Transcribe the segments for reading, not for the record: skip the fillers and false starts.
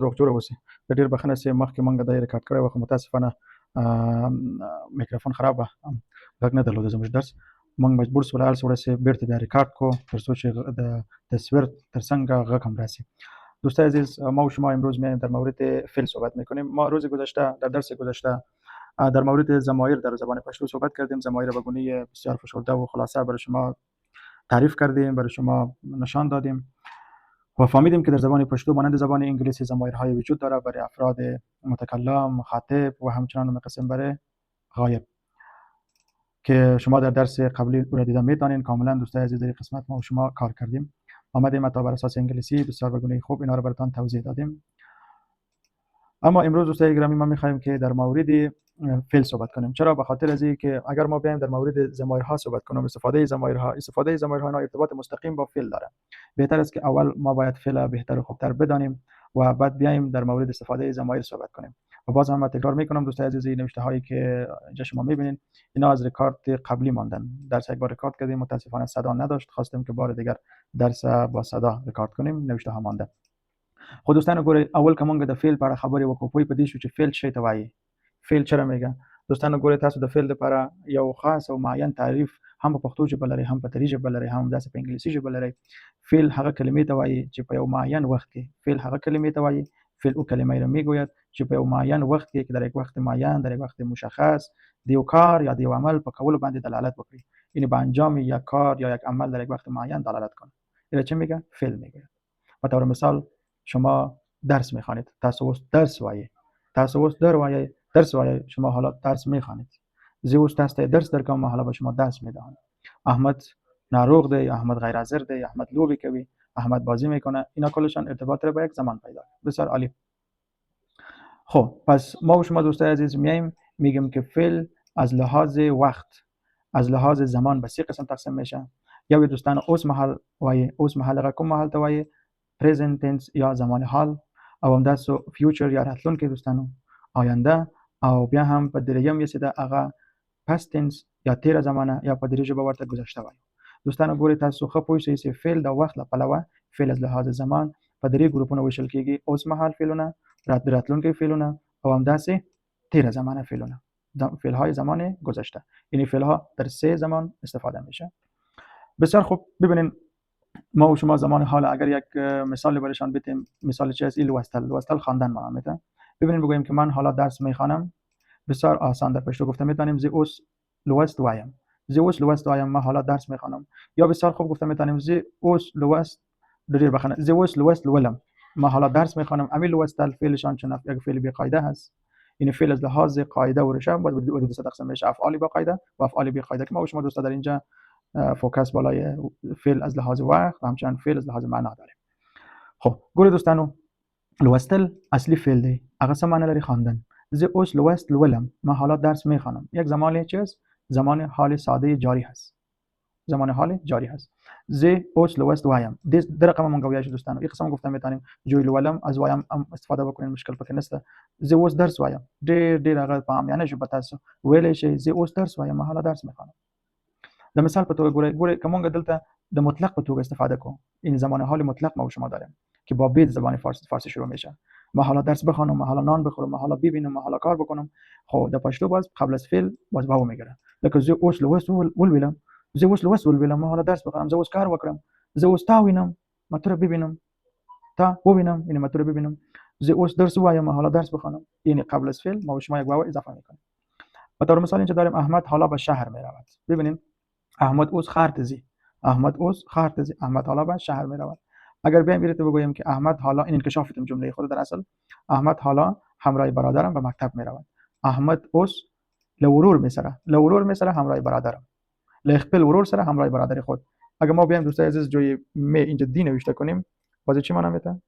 روغ جوړ اوسئ. د ډېر بخښنه چې مخکې موږ دا ریکارډ کړی و، خو متاسفانه میکروفون خراب و، غږ نه درلوده زموږ درس. موږ مجبور شو له هر څه وړاندې بیرته بیا ریکارد کو تر څو چې د تصویر ترڅنگ غږ هم راسي. دوستای عزیز، ما و شما امروز میایم در مورد فعل صحبت میکنیم. ما روز گذشته در درس گذشته در مورد ضمایر در زبان پشتو صحبت کردیم. ضمایر به گونه بسیار فشرده و خلاصه برای شما تعریف کردیم، برای شما نشان دادیم و فهمیدیم که در زبان پشتو مانند زبان انگلیسی ضمایرهای وجود داره برای افراد متکلم، مخاطب و همچنان منقسم برای غایب که شما در درس قبلی رو دیده میدانین. کاملا دوستای عزیز در این قسمت ما و شما کار کردیم. آمدیم تا بر اساس انگلیسی بسیار به گونه خوب اینا رو براتون توضیح دادیم. اما امروز دوستای گرامی ما می‌خوایم که در مورد فعل صحبت کنیم. چرا؟ به خاطر از اینکه اگر ما بیایم در مورد ضمایرها صحبت کنیم، استفاده ضمایرها اینا ارتباط مستقیم با فعل داره. بهتر است که اول ما باید فعل بهتر و خوبتر بدانیم و بعد بیایم در مورد استفاده ضمایر صحبت کنیم. و باز هم تکرار میکنم دوستای عزیز، این نوشته هایی که اینجا شما میبینید اینا از ریکارد قبلی ماندن. درس یک بار ریکارد کردیم، متاسفانه صدا نداشت، خواستیم که بار دیگر درس با صدا ریکارد کنیم، نوشته ها مانده. خو دوستانو ګورئ، اول که مونږ د فعل په اړه خبرې وکړو، پوه په دې شو چې فعل څه ته وایي، فعل چېرې میږه. دوستانو ګورئ، تاسو د فعل لپاره یو خاص او معین تعریف هم په پښتو ژبه لرئ، هم په دري ژبه لرئ، هم داسې په انګلیسي ژبه لرئ. فعل هغه کلمې ته وایي چې په یو معین وخت کې، فعل هغه کلمې ته وایي، فعل او کلمه را میگوید چې په یو معین وخت کې، در یک وقت معین، در یک وقت مشخص د یو کار یا د یو عمل په کولو باندې دلالت وکړي، یعنی به انجام یک کار یا یک عمل در یک وقت معین دلالت کنه. اینو چه میگه؟ فعل میگه. به طور مثال شما درس میخوانید، تاسو اوس درس وایي، تاسو اوس درس وایي، شما حالا درس میخوانید. زه اوس تاسو ته درس درکوم، ما حالا به شما درس میدهم. احمد ناروغ دی، احمد غیر حاضر دی، احمد لوبی کوي، احمد بازی میکنه. اینا کلشان ارتباط رو با یک زمان پیدا کرد. بسیار عالی. خب پس ما و شما دوستای عزیز میگیم که فعل از لحاظ وقت، از لحاظ زمان به سه قسم تقسیم میشه. یا دوستان اوس محل وایي، اوس محل رقم محل ته وایي، present tense یا زمان حال، او همداسې future یا راتلونکی دوستانو، آینده، او بیا هم په دریم یې ده هغه past tense یا تیر زمانه، یا په دري ژبه ورته گذشته وایي. دوستانو ګورئ، تاسو ښه پوه شئ چې فعل د وخت له پلوه، فعل از لحاظ زمان په درې ګروپونو ویشل کېږي: اوس مهال فعلونه، راتلونکی فعلونه، او همداسې تیر زمانه فعلونه، فعل‌های زمان گذشته. یعنی فعل‌ها در سه زمان استفاده میشه. بسیار خوب. ببینید ما و شما زمان حال اگر یک مثال برایشان بدیم، مثال چی است؟ لوستل خواندن معنا میده. ببینید بگوییم که من حالا درس میخوانم، بسیار آسان در پشتو گفته میتونیم زی اوس لوست وایم، زی اوس لوست وایم، من حالا درس میخوانم. یا بسیار خوب گفته میتونیم زی اوس لوست دریر بخنه، زی اوس لوست لولم، من حالا درس میخوانم. امی لوستل فعلشان چون یک فعل بی قاعده هست، این فعل از لحاظ قاعده و ریشه باید دو تا تقسیم میشه: افعال با قاعده و افعال بی قاعده، که ما و شما دوستا در اینجا فوکس بالای فعل از لحاظ وقت و همچنان فعل از لحاظ معنا داریم. خب ګورئ دوستانو، لوستل اصلی فعل دی، هغه څه معنی لري؟ خواندن. زه اوس لوست لولم، من حالا درس میخوانم. یک زمان چی است؟ زمان حال ساده جاری هست، زمان حال جاری هست. زه اوس لوست وایم، در رقم مونږ وایو دوستانو، این قسم گفتم میتونیم جوی لولم از وایم هم استفاده بکنیم، مشکل پکې نشته. زه اوس درس وایم، ډېر هغه په عامیانه ژبه تاسو ویلی شئ زه اوس درس وایم، من حالا درس میخوانم. د مثال په توګه ګورئ که مونږ دلته د مطلق په توګه استفاده کوو، این زمان حال مطلق ما و شما داریم که با به زبان فارسی شروع میشه. ما حالا درس بخوانم، ما حالا نان بخورم، ما حالا ببینم، ما حالا کار بکنم. خب در پشتو باز قبل از فعل باز واو میگیره. لکه زه اوس لوست ولولم، زه اوس لوست ولولم، ما حالا درس بخوانم، زه اوس کار وکړم، زه اوس تا وینم، ما تو رو ببینم، تا وبینم، یعنی ما تو رو ببینم. زه اوس درس وایم، ما حالا درس بخوانم، یعنی قبل از فعل ما و شما یک واو اضافه میکنیم. به طور مثال اینجا داریم احمد حالا به شهر میرود. ببینید احمد اوس خار تزی، احمد اوس خار تزی، احمد حالا به شهر میرود. اگر بیایم بیرته بگوییم که احمد حالا، این انکشافتیم جمله خود در اصل، احمد حالا همراه برادرم به مکتب میرود. احمد اوس لورور میسره، لورور میسره همراه برادرم، لخپل ورور سره همراه برادر خود. اگر ما بیایم دوستای عزیز جوی می اینجا دی نوشته کنیم، باز چی معنا میده؟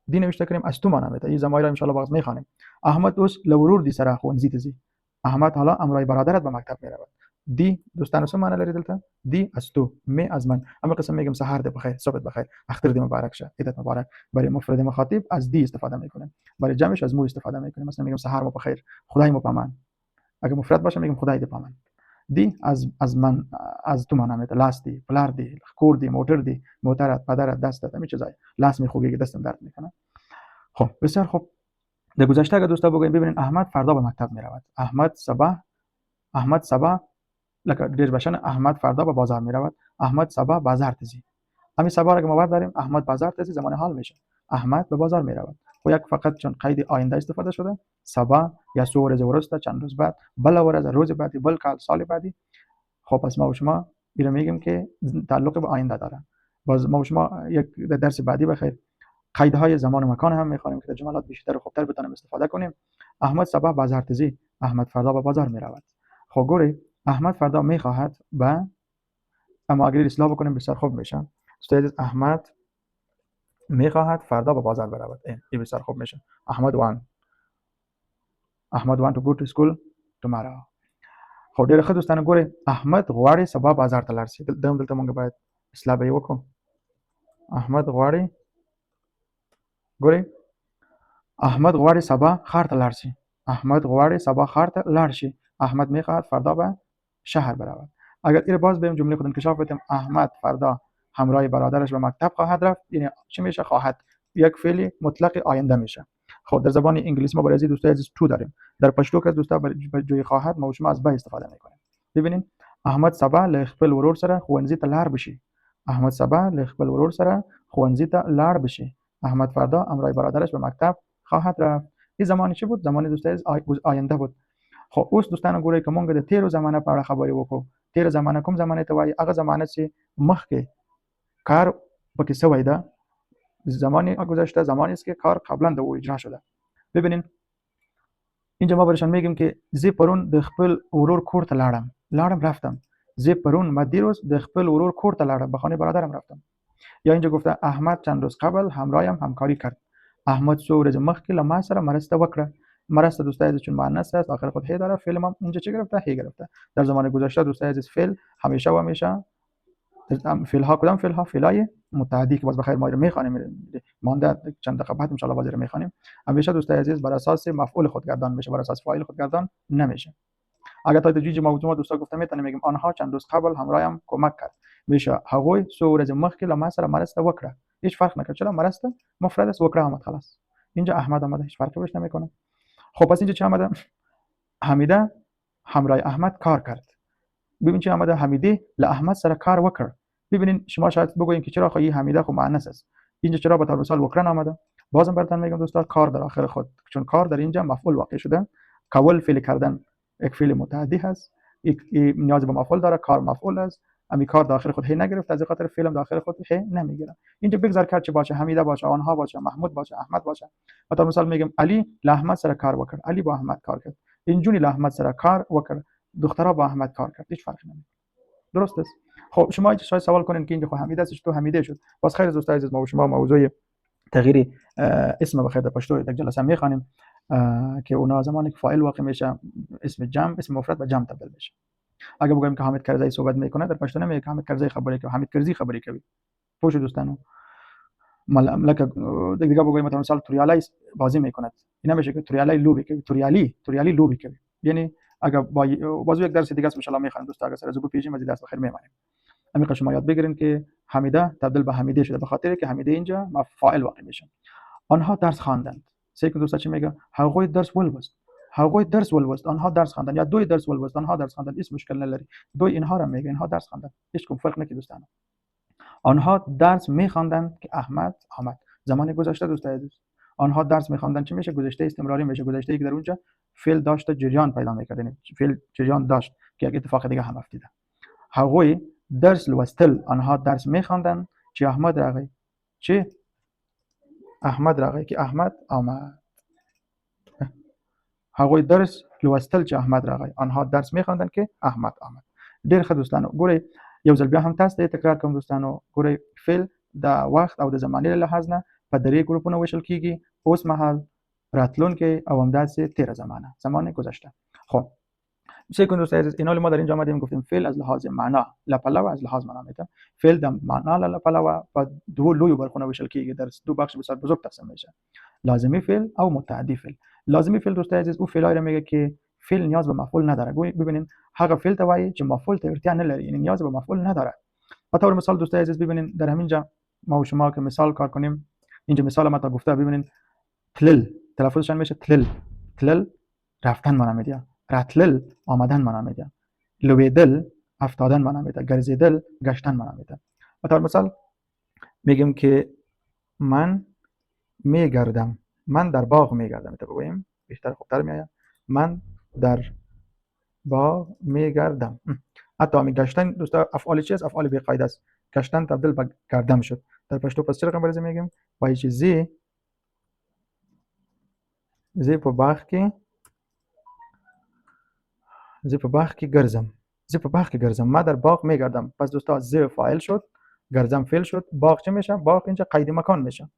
دی نوشته کنیم از تو معنا میده. این ضمایر ان شاء الله باز میخوانیم. احمد اوس لورور دی سره خونزی تزی، احمد حالا همراه برادرت به مکتب میرود. دی دوستانو څه معنی لري دلته؟ دی از تو، می از من. اما قسم میگم سحر ده بخیر، صبح بخیر، اختر دی مبارک شه، عیدت مبارک. برای مفرد مخاطب از دی استفاده میکنیم، برای جمعش از مو استفاده میکنیم. مثلا میگم سحر مو بخیر، خدای مو پامان. اگه مفرد باشه میگم خدای دی پامان. دی از من، از تو معنی میده. لاس دی، پلار دی، کور دی، موتر دی، موترت، پدرت، دستت، همین چیزای. لاس میخوگه که دستم درد میکنه. خب بسیار خوب. در گذشته اگر دوستا بگوییم ببینید احمد فردا به مکتب میرود، احمد صبح لکه ډیر بشن احمد فردا به بازار میرود، احمد صبح بازار تزی. همین صبح را که ما برداریم احمد بازار تزی زمان حال میشه، احمد به بازار میرود. خب یک فقط چون قید آینده استفاده شده، صبح یا سو روز ورسته، چند روز بعد، بلا ورز روز بعدی، بل کال سال بعدی. خب پس ما و شما اینا میگیم که تعلق به آینده داره. باز ما و شما یک درس بعدی بخیر قیدهای زمان و مکان هم میخوانیم که در جملات بیشتر و خوبتر بتونیم استفاده کنیم. احمد صبح بازار تزی، احمد فردا به بازار میرود. خب گوری احمد فردا میخواهد به، اما اگر اصلاح بکنیم بسیار خوب میشه. استاد احمد میخواهد فردا به بازار برود. این بسیار خوب میشه. احمد want to go to school tomorrow. خو ډیره ښه دوستانه ګورئ احمد غواړي سبا بازار ته لاړ شي. دلته موږ باید اصلاح به یې وکړو. احمد غواړي سبا ښار ته لاړ شي. احمد غواړي سبا ښار ته لاړ شي. احمد میخواهد فردا به شهر برود. اگر این باز بریم جمله خود انکشاف بدیم، احمد فردا همراه برادرش به مکتب خواهد رفت. یعنی چی میشه؟ خواهد یک فعل مطلق آینده میشه. خب در زبان انگلیسی ما برای از دوستا از تو داریم، در پشتو که دوستا به جای خواهد ما و شما از به استفاده میکنیم. ببینید احمد صبح له خپل ورور سره ښوونځي ته لاړ بشي. احمد صبح له خپل ورور سره ښوونځي ته لاړ بشي. احمد فردا همراه برادرش به مکتب خواهد رفت. این زمانی چی بود؟ زمان دوستا از آینده بود. خب اوس دوستانو ګورئ که مونږ د تیرو زمانه په اړه خبرې وکړو. تیره زمانه کوم زمانه ته وایي؟ هغه زمانه چې مخکې کار پکې سوی ده. زمان گذشته زمانی است که کار قبلا د او اجرا شده. ببینین اینجا ما برشان میگیم که زی پرون د خپل ورور کور ته لاړم رفتم. زی پرون ما دیروز د خپل ورور کور ته لاړم، به خانه برادرم رفتم. یا اینجا گفته احمد چند روز قبل همراهم همکاری کرد. احمد څو ورځې مخکې له ما سره مرسته وکړه. مرسته دوستا عزیز چون مؤنث است آخر خود هی داره، فعل ما اینجا چی گرفته؟ هی گرفته. در زمان گذشته دوستا عزیز فعل همیشه و همیشه فعل ها کدام فعل ها؟ فعلای متعدی که باز بخیر ما رو میخوانیم، مانده چند دقیقه بعد ان شاء الله باز رو میخوانیم. همیشه دوستا عزیز بر اساس مفعول خود گردان میشه، بر اساس فاعل خود گردان نمیشه. اگر تا تجویج موضوع دوستا گفته میتونیم میگیم آنها چند روز قبل همراهم کمک کرد. میشه هغوی څو ورځې مخکې له ما سره مرسته وکړه. هیچ فرق نکرد، چرا مرسته مفرد است، وکړه آمد خلاص. اینجا احمد آمده، هیچ فرقی بهش نمیکنه. خب پس اینجا چی آمده؟ حمیده همراه احمد کار کرد. ببین چی آمده؟ حمیده له احمد سره کار وکړ. ببینین شما شاید بگویین که چرا خو این حمیده خو مؤنث است، اینجا چرا به طور مثال وکرن آمده؟ بازم براتون میگم دوستان کار در آخر خود، چون کار در اینجا مفعول واقع شده. کول فعل کردن یک فعل متعدی هست، نیاز به مفعول داره، کار مفعول است. امی کار داخل خود هی نگرفت، از خاطر فعل داخل خود هی نمیگیره. اینجا بگذار کرد چه باشه، حمیده باشه، آنها باشه، محمود باشه، احمد باشه. به طور مثال میگم علی له احمد سره کار وکړ. علی با احمد کار کرد. اینجوری له احمد سره کار وکړ. دخترها با احمد کار کرد. هیچ فرقی نمیکنه. درست است. خب شما شاید سوال کنین که اینجا خب حمیده است تو حمیده شد. باز خیر دوستان عزیز ما و شما موضوع تغییر اسم بخیر در پشتو یک جلسه میخوانیم که اونا زمانی که فاعل واقع میشه اسم جمع اسم مفرد به جمع تبدیل میشه. اگه بگیم که حامد کرزی صحبت میکنه در پشتو نمیگه که حامد کرزی خبری که حامد کرزی خبری کوي. پوه شو دوستانو. مملکه دیگه بگیم مثلا توریالی بازی میکند. اینا میشه که توریالی لوبی کوي. توریالی لوبی کوي. یعنی اگر بازو یک درس دیگه است ان شاء الله میخوانیم دوستا، اگر سر زبو پیشیم از درس بخیر میمانیم. امیقا شما یاد بگیرین که حمیده تبدیل به حمیده شده به خاطر که حمیده اینجا فاعل واقع میشه. آنها درس خواندند. سه که دوستا چی میگه؟ هغوی درس ولوست. آنها درس خواندند یا دوی درس ولوست، آنها درس خواندند. هیچ مشکل نداره. دوی اینها را میگه، اینها درس خواندند. هیچ کم فرق نمیکنه دوستان. آنها درس میخواندند که احمد آمد. زمان گذشته دوستا عزیز. آنها درس میخواندند چی میشه؟ گذشته استمراری میشه. گذشته ای که در اونجا فعل داشته جریان پیدا میکرد، یعنی فعل جریان داشت که یک اتفاق دیگه هم افتاده. هغوی درس لوستل، آنها درس میخواندند چه احمد راغی. چه احمد راغی که احمد آمد. هغوی درس لوستل چې احمد راغی، آنها درس میخواندند که احمد آمد. ډیر ښه دوستانو ګورئ یو ځل بیا هم تاسو ته تکرار کوم دوستانو. ګورئ فعل د وخت او د زمانې له لحاظ نه په درې ګروپونو ویشل کیږي: اوس مهال، راتلونکی او همداسې تیره زمانه، زمان گذشته. خب سیکون دوست عزیز اینا ما در اینجا آمدیم گفتیم فعل از لحاظ معنا لپلوه از لحاظ معنا میته. فعل د معنا لپلوه په دوه لویو برخونو ویشل کیږي، در دو بخش بسیار بزرگ تقسیم میشه: لازمی فعل او متعدی فعل. لازمی فعل دوست عزیز او فعلایی رو میگه که فعل نیاز به مفعول نداره. ببینین هغه فعل ته وایي چې مفعول ته اړتیا نه لري، یعنی نیاز به مفعول نداره. په تور مثال دوست عزیز ببینین در همینجا ما و شما که مثال کار کنیم، اینجا مثال ما تا گفته ببینین تلل تلفظشان میشه تلل. تلل رفتن معنا میده. رتلل آمدن معنا میده. لویدل افتادن معنا میده. گرزیدل گشتن معنا میده. مثلا مثال میگیم که من میگردم، من در باغ میگردم. تا بگوییم بیشتر خوبتر میآید. من در باغ میگردم. حتی می گشتن دوستا افعال چی است؟ افعال بی قاعده است. گشتن تبدیل به گردم شد. در پشتو پس چه رقم برزه میگیم؟ با چیزی زی په باغ کې زی په باغ کې ګرځم. زی په باغ کې ګرځم. ما در باغ میگردم. پس دوستا زی فاعل شد، گرځم فعل شد، باغ چه میشه؟ باغ اینجا قید مکان میشه.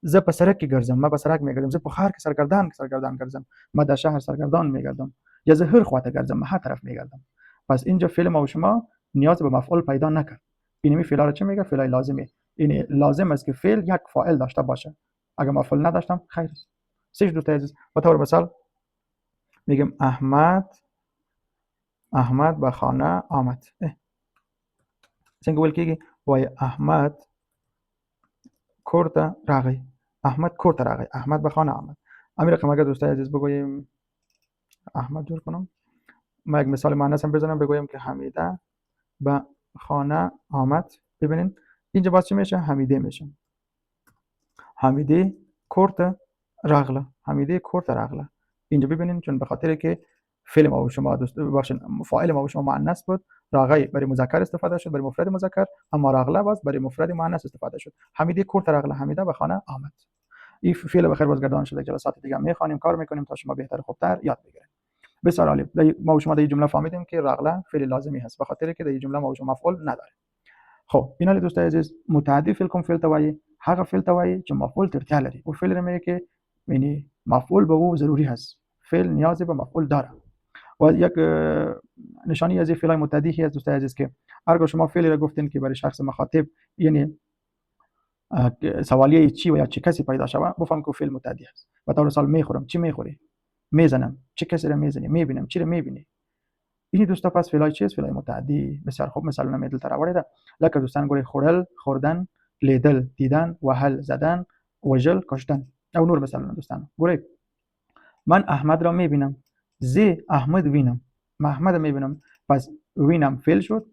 زه په سرک کې ګرځم. ما په سرک میگردم. زه په ښار کې سرگردان ګرځم. ما در شهر سرگردان میگردم. یا زه هر خواته ګرځم. ما هر طرف میگردم. پس اینجا فعل ما و شما نیاز به مفعول پیدا نکرد. اینمی فعلا رو چه میگه؟ فعلای لازمی. این لازم است که فعل یک فاعل داشته باشه. اگه مفعول نداشتم خیر است. سه دوستا عزیز به طور مثال میگم احمد به خانه آمد. څنګه ویل کېږي؟ وایي احمد کور ته راغی. احمد کور ته راغی. احمد به خانه آمد. همین رقم اگر دوستای عزیز بگوییم احمد جور کنم، ما یک مثال مؤنث هم بزنم بگویم که حمیده به خانه آمد. ببینین اینجا باز چی میشه؟ حمیده میشه. حمیده کور ته راغله. حمیده کور ته راغله. اینجا ببینین چون به خاطر که فعل ما و شما بخشن فاعل ما و شما مؤنث بود، راغی برای مذکر استفاده شد، برای مفرد مذکر، اما راغله باز برای مفرد مؤنث استفاده شد. حمیده کور ته راغله. حمیده به خانه آمد. این فعل به خیر بازگردان شده. جلسات دیگه میخوانیم، کار میکنیم تا شما بهتر خوبتر یاد بگیرید. بسیار عالی. ما و شما در این جمله فهمیدیم که راغله فعل لازمی هست به خاطر که در این جمله ما و شما مفعول نداره. خب اینا دوستای عزیز متعدی فعل کوم فعل ته وایي؟ هغه فعل ته وایي چې مفعول ته اړتیا لري. او فعل میگه که یعنی مفعول به او ضروری هست. فعل نیاز به مفعول داره. و یک نشانی از این فعل متعدی هست دوستای عزیز که هرگاه شما فعلی را گفتین که برای شخص مخاطب یعنی سوالیه چی و یا چه کسی پیدا شود، بفهم که فعل متعدی است. به طور مثال میخورم، چی میخوری؟ میزنم، چه کسی را میزنی؟ میبینم، چی را میبینی؟ این دوستا پس فعلای چی است؟ فعلای متعدی. بسیار خوب مثالونه می دلته راوړی. لکه دوستان ګورئ خوړل، خوردن، لیدل، دیدن، وهل، زدن، وژل، کشتن او نور مثالونه دوستان. ګورئ من احمد را میبینم. زی احمد وینم. من احمد میبینم. پس وینم فعل شد،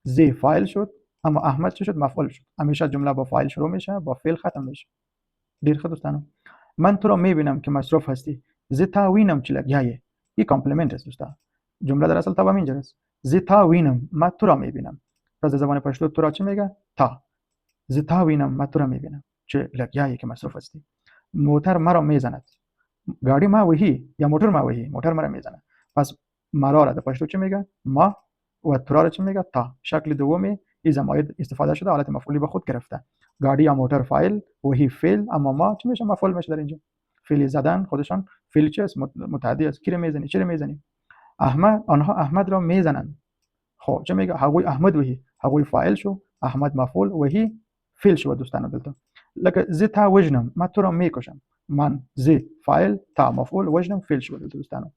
زی فاعل شد، اما احمد چه شد؟ مفعول شد. همیشه جمله با فاعل شروع میشه، با فعل ختم میشه. ډیر ښه دوستانو. من تو را میبینم که مصروف هستی. زی تا وینم چې لګیایې. این کامپلیمنت است دوستان. جمله در اصل تا همینجا است. زی تا وینم، من تو را میبینم. پس در زبان پشتو تو را چی میگه؟ تا. زی تا وینم، من تو را میبینم چه لګیایې که مصروف هستی. موتر مرا میزند. گاڑی ما وهی یا موتور ما وهی. موتر مرا میزنه. پس مرا را در پشتو چی میگه؟ ما. و تو را چی میگه؟ تا. شکل دومی این زماید استفاده شده حالت مفعولی به خود گرفته. گاڑی یا موتر فاعل، وهی فعل، اما ما چی میشه؟ مفعول میشه در اینجا. فعل زدن خودشان فعل چی است؟ متعدی است. کی را میزنی؟ چی را میزنی؟ احمد، آنها احمد را میزنند. خب چه میگه؟ هغوی احمد وهی. هغوی فاعل شو، احمد مفعول، وهی فعل شو دوستانو دلته. لکه زی تا وجنم، من تو را میکشم. من زی فاعل، تا مفعول، وجنم فعل شو دلته دوستانو.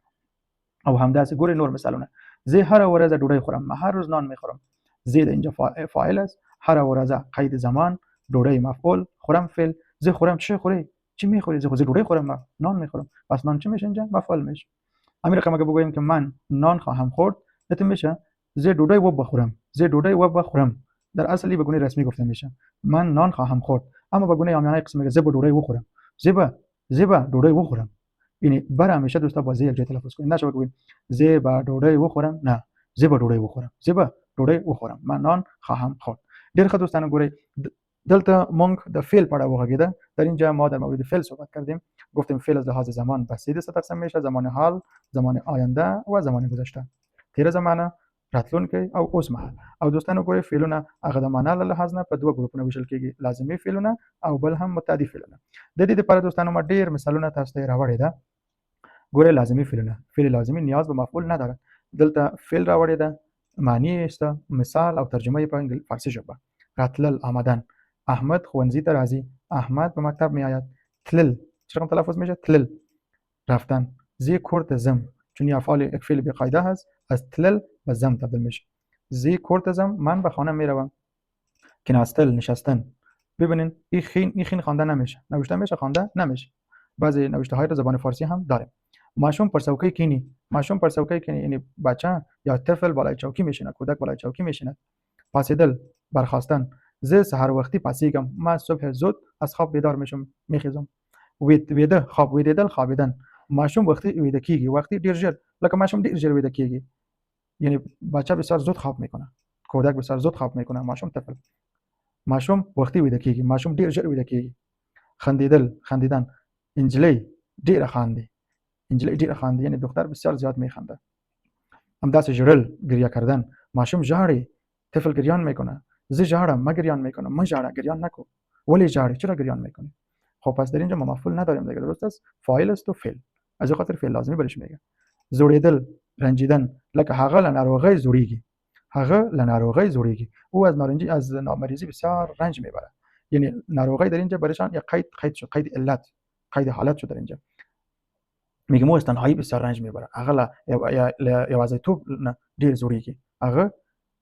او همداسې ګورئ نور مثالونه. زه هره ورځ ډوډۍ خورم. من هر روز نان میخورم. زه د اینجا فاعل است. هره ورځ قید زمان، ډوډۍ مفعول، خورم فعل. زه خورم چه خوری؟ چی میخوری؟ زه ډوډۍ خورم، من نان میخورم. پس نان چی میشه اینجا؟ مفعول میشه. همین رقم اگه بگوییم که من نان خواهم خورد، نتون میشه زه ډوډۍ و بخورم. زه ډوډۍ و بخورم. در اصلی به گونه رسمی گفته میشه من نان خواهم خورد، اما به گونه عامیانه قسم میگه زه به ډوډۍ بخورم. زه به ډوډۍ بخورم. یعنی بر همیشه دوستا با زه یک جای تلفظ کنید. نشه بگویید زه به ډوډۍ بخورم. نه، زه به ډوډۍ بخورم. زه به ډوډۍ بخورم. من نان خواهم خورد. ډیر ښه دوستانو ګورئ دلته مونږ د فعل په اړه وغږیده. در اینجا ما در مورد فعل صحبت کردیم. گفتیم فعل از لحاظ زمان به سه دسته تقسیم میشه: زمان حال، زمان آینده و زمان گذشته. تیر زمانه، راتلونکی او اوس مهال. او دوستانو ګورئ فعلونه هغه د معنا له لحاظ نه په دوه ګروپونو ویشل کیږي: لازمي فعلونه او بل هم متعدي فعلونه. د دې لپاره دوستانو ما ډیر مثالونه تاسو ته راوړی ده. ګورئ لازمي فعلونه. فعل لازمي نیاز به مفعول نداره. دلته فعل راوړی ده، معنی است، مثال او ترجمه یې په فارسی ژبه. راتلل آمدن. احمد ښوونځي ته راځي. احمد به مکتب میآید. تلل چه رقم تلفظ میشه؟ تلل رفتن. زی کور ته زم. چون افعال یک فعل بی قاعده هست، از تلل به زم تبدیل میشه. زی کور ته زم، من به خانه میروم. کناستل نشستن. ببینین این خین خوانده نمیشه. نوشته میشه، خوانده نمیشه. بعضی نوشته‌های زبان فارسی هم داریم. ماشوم پر څوکۍ کینی، ماشوم پر څوکۍ کینی، یعنی بچه یا طفل بالای چوکی میشینه، کودک بالای چوکی میشینه. پاسیدل، برخاستن. زه سحر وقتی پاسیگم، ما صبح زود از خواب بیدار میشم، میخیزم. ویده، خواب ویدیدل، خوابیدن. ماشوم وقتی ویده کیږي، وقتی ډیر ژر، لکه ماشوم ډیر ژر ویده کیږي، یعنی بچه بسیار زود خواب میکنه، کودک بسیار زود خواب میکنه، ماشوم طفل. ماشوم وقتی ویده کیږي، ماشوم ډیر ژر ویده کیږي. خندیدل، خندیدن. انجلی ډیره خاندي، انجلی ډیره خاندي، یعنی دختر بسیار زیاد میخنده. همداسې ژړل، گریه کردن. ماشوم ژاړي، طفل گریان میکنه. زه ژاړم، ما گریان میکنم. ما ژاړه، گریان نکو. ولی ژاړی، چرا گریان میکنی؟ خب پس در اینجا ما مفعول نداریم دیگه، درست است؟ فاعل است و فعل، از خاطر فعل لازمی برش میگه. زوریدل، رنجیدن. لکه هغه له ناروغۍ زوریږي، هغه له ناروغۍ زوریږي، او از نامریضی بسیار رنج میبره. یعنی ناروغی در اینجا برشان یا قید شد، قید علت، قید حالت شد در اینجا. میگه مو از تنهایی بسیار رنج میبره، هغه له یوازیتوب نه ډیر زوریږي، هغه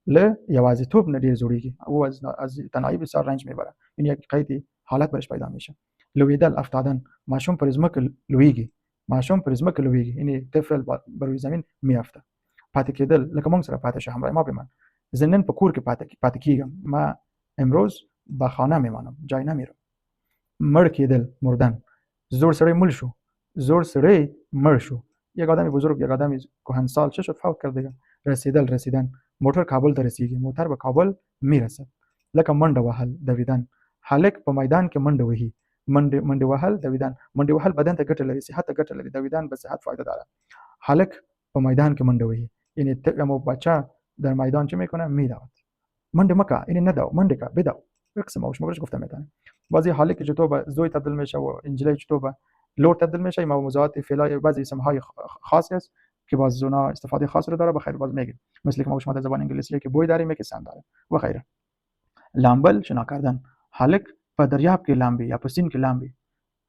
له یوازیتوب نه ډیر زوریږي، او از تنهایی بسیار رنج میبره. این یک قید حالت برش پیدا میشه. لویدل، افتادن. ماشوم پر ځمکه لویږي، ماشوم پر ځمکه لویږي، یعنی طفل بر روی زمین میافته. پاتې کېدل، لکه موږ سره پاتې شه، همراه ما بمان. زه نن په کور کې پاتې کیږم، ما امروز به خانه میمانم، جای نمیرم. مړ کېدل، مردن. زوړ سړی مړ شو، زوړ سړی مړ شو. یک آدم بزرگ، یک آدم کهنسال چه شد؟ فوت کرد دیگه. رسیدل، رسیدن. موټر کابل ته رسیږي، موټر به کابل میرسد. لکه منډه وهل، دویدن. هلک په میدان کې منډه وهي، منډه وهل، دویدن. منډه وهل بدن ته ګټه لري، صحت ته ګټه لري، دویدن به صحت فایده داره. هلک په میدان کې منډه وهي، یعنی اما بچه در میدان چه میکنه؟ میدود. منډه مکه، یعنی ندو، منډه که بدو. یک قسم اوش مگرش گفته میتونه. بعضی حالک که تو به زوی تبدیل میشه و انجلی که تو به لور تبدیل میشه، این موضوعات فعلی بعضی اسم های خاصی است که باز اونا استفاده خاص رو داره، بخیر باز میگیم، مثل که ما شما در زبان انگلیسی که بوی داریم، که سم داره و غیره. لامبل، شنا کردن. هلک په دریاب کې لامبي یا په سیند کې لامبي.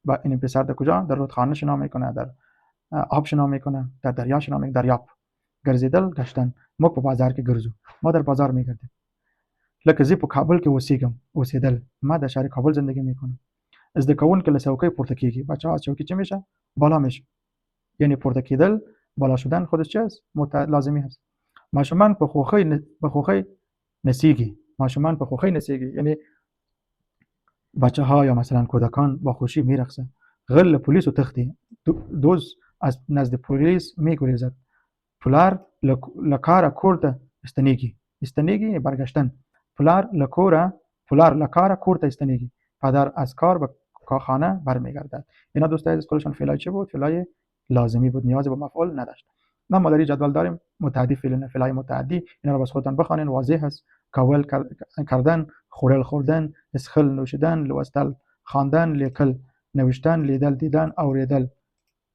با این پسر در کجا؟ در رودخانه شنا میکنه، در آب شنا میکنه، در دریا شنا میکنه. دریاب. ګرځیدل، گشتن. ما په بازار کې ګرځو، ما در بازار میگردیم. لکه زه په کابل کې اوسېدل، ما در شهر کابل زندگی میکنم. زده کوونکی له څوکۍ پورته کیږي، بچه از چوکی چه میشه؟ بالا میشه، یعنی پورته کېدل، بالا شدن خودش چه است؟ لازمی هست. ماشومان په خوخی نسیږي، ماشومان په خوخی نسیږي، یعنی بچه ها یا مثلا کودکان با خوشی میرقصه. غل له پلیسو تختی، دوز از نزد پلیس میگریزد. پلار له کاره کور ته استنیږي، برگشتن. پلار له کاره کور ته استنیږي، پدر از کار به کارخانه برمیگردد. اینا دوستای از کلشون فعلای چه بود؟ فعلای لازمی بود، نیاز به مفعول نداشت. ما در جدول داریم متعدی فعلای متعدی، اینا رو بس خودتون بخوانین، واضح است. کول کردن، خوردن، اسخل نوشیدن، لوستل، خواندن، لیکل، نوشتن، لیدل، دیدن، اوریدل،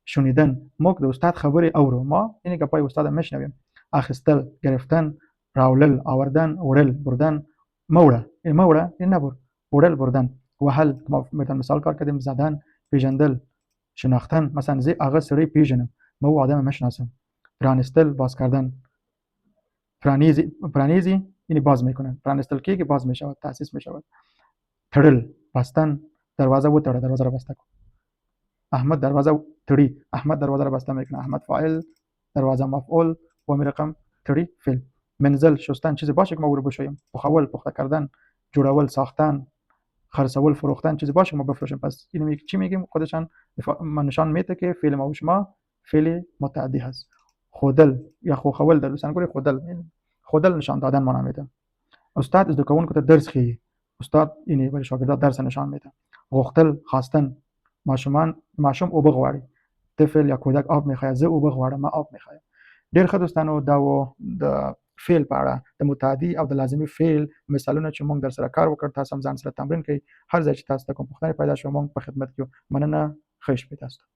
شنیدن. موږ د استاد خبرې اورو، ما یعنی گپای استاد میشنویم. اخیستل، گرفتن، راولل، آوردن، وړل، بردن. موړه، این نبر، وړل، بردن. وهل، ما مثال کار کردیم، زدن. پیژندل، شناختن، مثلا زه هغه سړی پیژنم، ما او آدم مشناسم. پرانستل، باز کردن. پرانیزی یعنی باز میکنن، پرانستل کیږي، باز میشود، تاسیس میشود. تړل، بستن. دروازه وتړه، دروازه را بسته کن. احمد دروازه تړي، احمد دروازه را بسته میکنه. احمد فاعل، دروازه مفعول، و رقم تړي فعل. منزل، شستن، چیزی باشه که ما او رو بشویم. پخول، پخته کردن. جوړول، ساختن. خرڅول، فروختن، چیزی باشه که ما بفروشیم. پس اینو چی میگیم؟ خودشان نشان میده که فعل ما و شما فعل متعدی هست. خودل یا خوخول در لسان گوری خودل نشان دادن معنا میده. استاد از کوونکو ته درس ښیي، استاد یعنی برای شاگردان درس نشان میده. غوښتل، خواستن. ماشوم اوبه غواړي، طفل یا کودک آب میخواد، زه اوبه غواړم، ما آب میخوایم. ډیر ښه دوستانو، دا و د فعل په اړه د متعدي او د لازمي فعل مثالونه چې موږ در سره کار وکړ. تاسو هم ځان سره تمرین کړئ، هر ځای چې تاسو ته کوم پوښتنه پیدا شوه موږ په خدمت کې یو. مننه، ښه شپه تاسو ته.